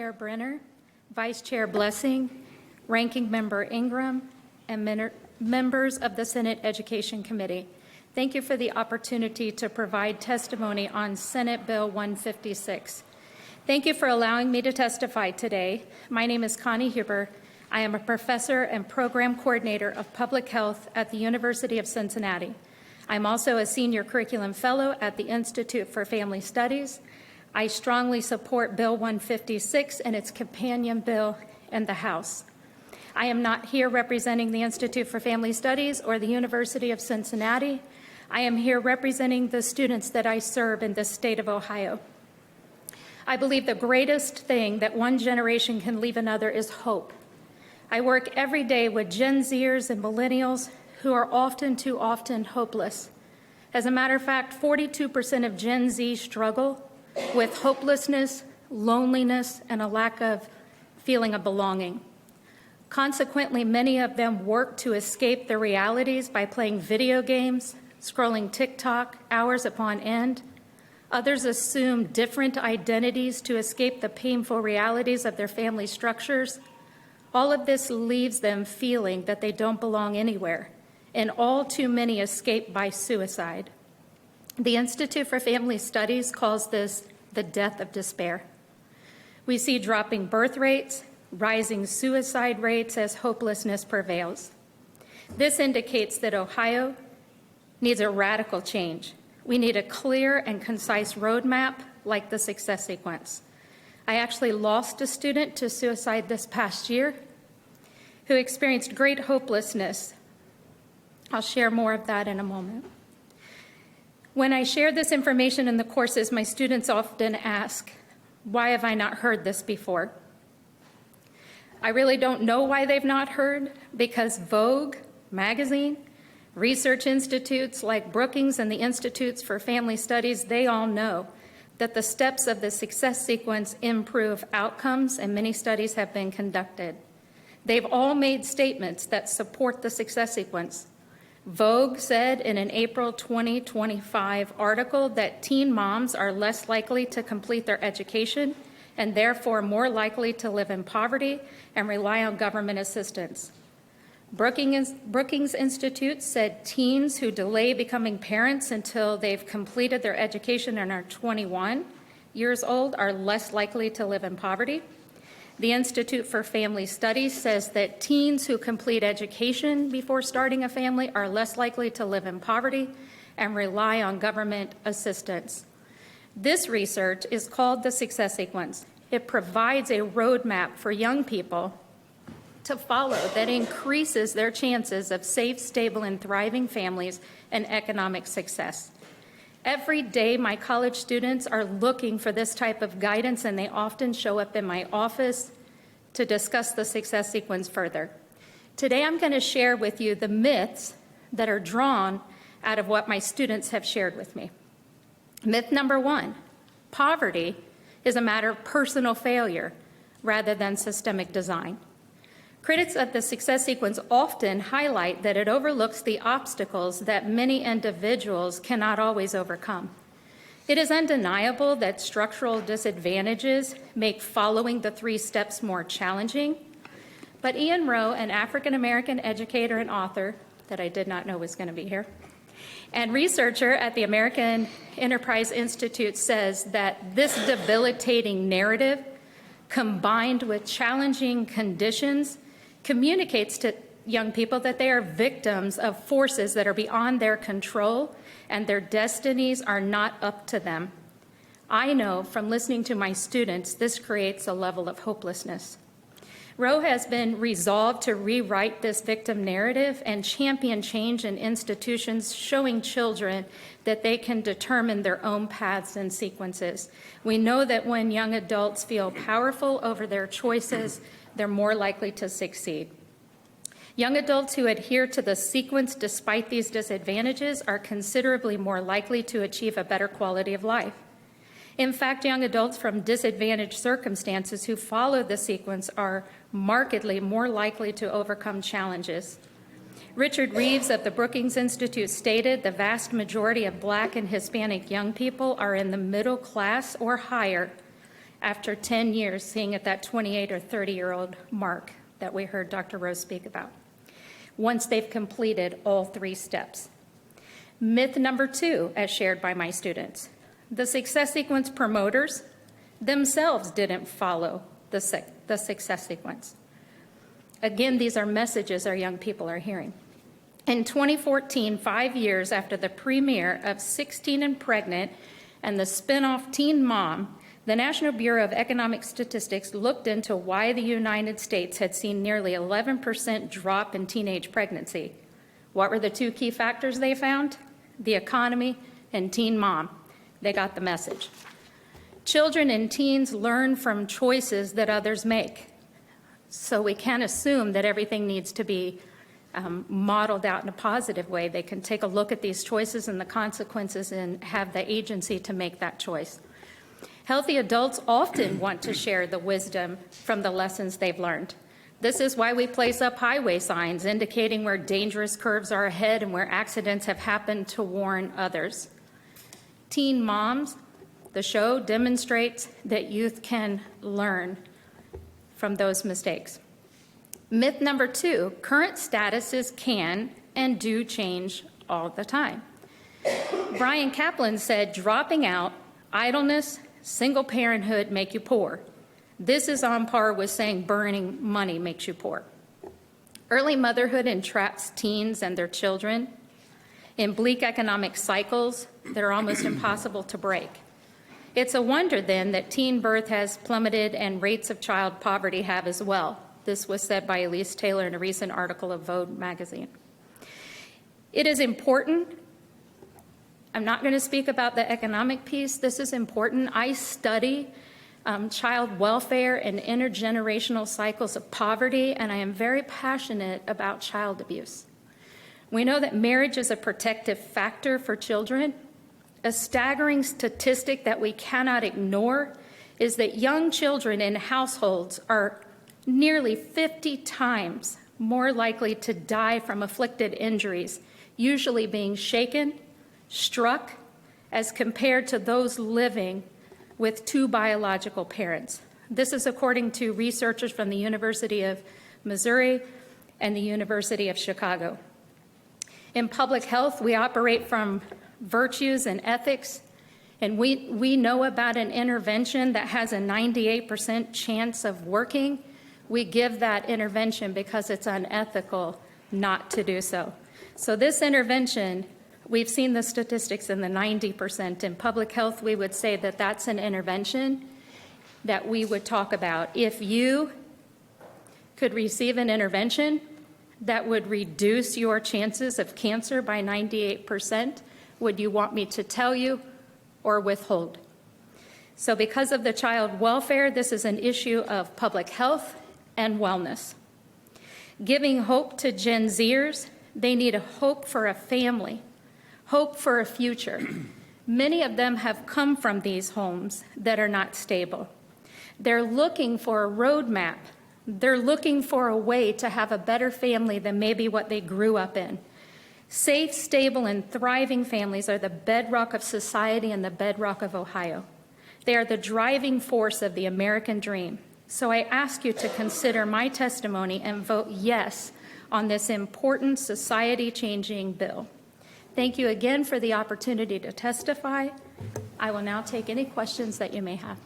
Chair Brenner, Vice Chair Blessing, Ranking Member Ingram, and members of the Senate Education Committee. Thank you for the opportunity to provide testimony on Senate Bill 156. Thank you for allowing me to testify today. My name is Connie Huber. I am a professor and program coordinator of public health at the University of Cincinnati. I'm also a senior curriculum fellow at the Institute for Family Studies. I strongly support Bill 156 and its companion bill in the House. I am not here representing the Institute for Family Studies or the University of Cincinnati. I am here representing the students that I serve in the state of Ohio. I believe the greatest thing that one generation can leave another is hope. I work every day with Gen Zers and millennials who are too often hopeless. As a matter of fact, 42% of Gen Z struggle with hopelessness, loneliness, and a lack of feeling of belonging. Consequently, many of them work to escape their realities by playing video games, scrolling TikTok hours upon end. Others assume different identities to escape the painful realities of their family structures. All of this leaves them feeling that they don't belong anywhere, and all too many escape by suicide. The Institute for Family Studies calls this the death of despair. We see dropping birth rates, rising suicide rates as hopelessness prevails. This indicates that Ohio needs a radical change. We need a clear and concise roadmap like the success sequence. I actually lost a student to suicide this past year who experienced great hopelessness. I'll share more of that in a moment. When I share this information in the courses, my students often ask, why have I not heard this before? I really don't know why they've not heard, because Vogue magazine, research institutes like Brookings and the Institutes for Family Studies, they all know that the steps of the success sequence improve outcomes, and many studies have been conducted. They've all made statements that support the success sequence. Vogue said in an April 2025 article that teen moms are less likely to complete their education and therefore more likely to live in poverty and rely on government assistance. Brookings Institute said teens who delay becoming parents until they've completed their education and are 21 years old are less likely to live in poverty. The Institute for Family Studies says that teens who complete education before starting a family are less likely to live in poverty and rely on government assistance. This research is called the success sequence. It provides a roadmap for young people to follow that increases their chances of safe, stable, and thriving families and economic success. Every day, my college students are looking for this type of guidance, and they often show up in my office to discuss the success sequence further. Today, I'm going to share with you the myths that are drawn out of what my students have shared with me. Myth number one, poverty is a matter of personal failure rather than systemic design. Critics of the success sequence often highlight that it overlooks the obstacles that many individuals cannot always overcome. It is undeniable that structural disadvantages make following the 3 steps more challenging. But Ian Rowe, an African-American educator and author that I did not know was going to be here, and researcher at the American Enterprise Institute, says that this debilitating narrative, combined with challenging conditions, communicates to young people that they are victims of forces that are beyond their control and their destinies are not up to them. I know from listening to my students, this creates a level of hopelessness. Rowe has been resolved to rewrite this victim narrative and champion change in institutions, showing children that they can determine their own paths and sequences. We know that when young adults feel powerful over their choices, they're more likely to succeed. Young adults who adhere to the sequence despite these disadvantages are considerably more likely to achieve a better quality of life. In fact, young adults from disadvantaged circumstances who follow the sequence are markedly more likely to overcome challenges. Richard Reeves of the Brookings Institute stated the vast majority of Black and Hispanic young people are in the middle class or higher, after 10 years, seeing at that 28 or 30-year-old mark that we heard Dr. Rose speak about, once they've completed all 3 steps. Myth number 2, as shared by my students, the success sequence promoters themselves didn't follow the success sequence. Again, these are messages our young people are hearing. In 2014, 5 years after the premiere of 16 and Pregnant and the spin-off Teen Mom, the National Bureau of Economic Statistics looked into why the United States had seen nearly 11% drop in teenage pregnancy. What were the 2 key factors they found? The economy and Teen Mom. They got the message. Children and teens learn from choices that others make. So we can't assume that everything needs to be modeled out in a positive way. They can take a look at these choices and the consequences and have the agency to make that choice. Healthy adults often want to share the wisdom from the lessons they've learned. This is why we place up highway signs indicating where dangerous curves are ahead and where accidents have happened to warn others. Teen Moms, the show demonstrates that youth can learn from those mistakes. Myth number 2, current statuses can and do change all the time. Brian Kaplan said, dropping out, idleness, single parenthood make you poor. This is on par with saying burning money makes you poor. Early motherhood entraps teens and their children in bleak economic cycles that are almost impossible to break. It's a wonder then that teen birth has plummeted and rates of child poverty have as well. This was said by Elise Taylor in a recent article of Vogue magazine. It is important. I'm not going to speak about the economic piece. This is important. I study child welfare and intergenerational cycles of poverty, and I am very passionate about child abuse. We know that marriage is a protective factor for children. A staggering statistic that we cannot ignore is that young children in households are nearly 50 times more likely to die from afflicted injuries, usually being shaken, struck, as compared to those living with 2 biological parents. This is according to researchers from the University of Missouri and the University of Chicago. In public health, we operate from virtues and ethics, and we know about an intervention that has a 98% chance of working. We give that intervention because it's unethical not to do so. So this intervention, we've seen the statistics in the 90%. In public health, we would say that that's an intervention that we would talk about. If you could receive an intervention that would reduce your chances of cancer by 98%, would you want me to tell you or withhold? So because of the child welfare, this is an issue of public health and wellness. Giving hope to Gen Zers, they need a hope for a family, hope for a future. Many of them have come from these homes that are not stable. They're looking for a roadmap. They're looking for a way to have a better family than maybe what they grew up in. Safe, stable, and thriving families are the bedrock of society and the bedrock of Ohio. They are the driving force of the American dream. So I ask you to consider my testimony and vote yes on this important society-changing bill. Thank you again for the opportunity to testify. I will now take any questions that you may have.